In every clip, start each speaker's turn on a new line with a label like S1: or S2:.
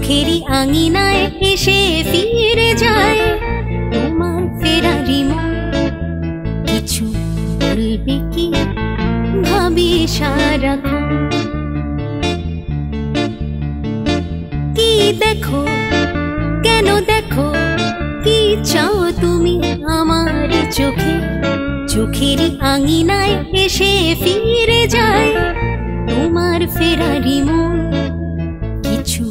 S1: চোখেরই আঙিনায় এসে ফিরে যায় তোমার ফেরারি মন। কিছু বলবে কি ভাবি সারাক্ষণ। কি দেখো, কেন দেখো, কি চাও তুমি আমার চোখে? চোখেরই আঙিনায় এসে ফিরে যায় তোমার ফেরারি মন। কিছু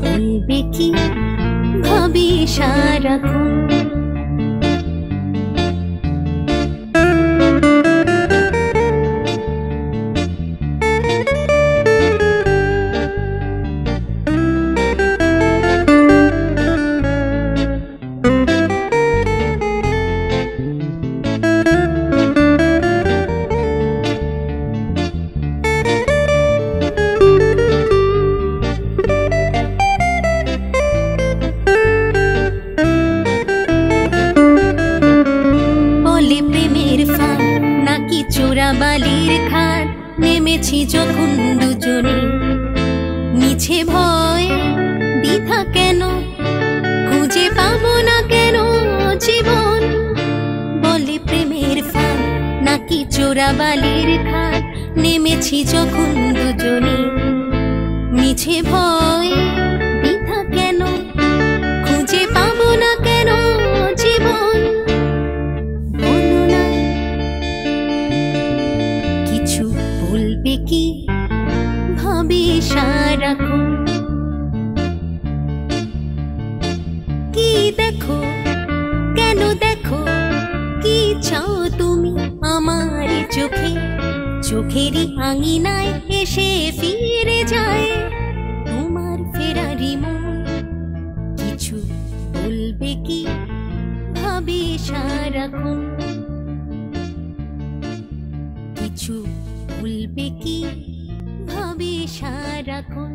S1: বলবে কি ভাবি সারাক্ষণ। চোরাবালির খাট নেমেছি যখন দুজনে, মিছে ভয় দ্বিধা কেন, খুঁজে পাবো না কেন জীবন? বলে প্রেমের ফাঁদ নাকি চোরাবালির খাট নেমেছি যখন দুজনে, মিছে ভয় দ্বিধা কেন, খুঁজে পাবো না কেন জীবন? বলবে কি ভাবি সারাক্ষণ। কি দেখো, কেন দেখো, কি চাও তুমি আমার চোখে? চোখেরই আঙিনায় এসে ফিরে যায় তোমার ফেরারি মন। কিছু বলবে কি ভাবি সারাক্ষণ। কিছু বলবে কি ভাবি সারাক্ষণ।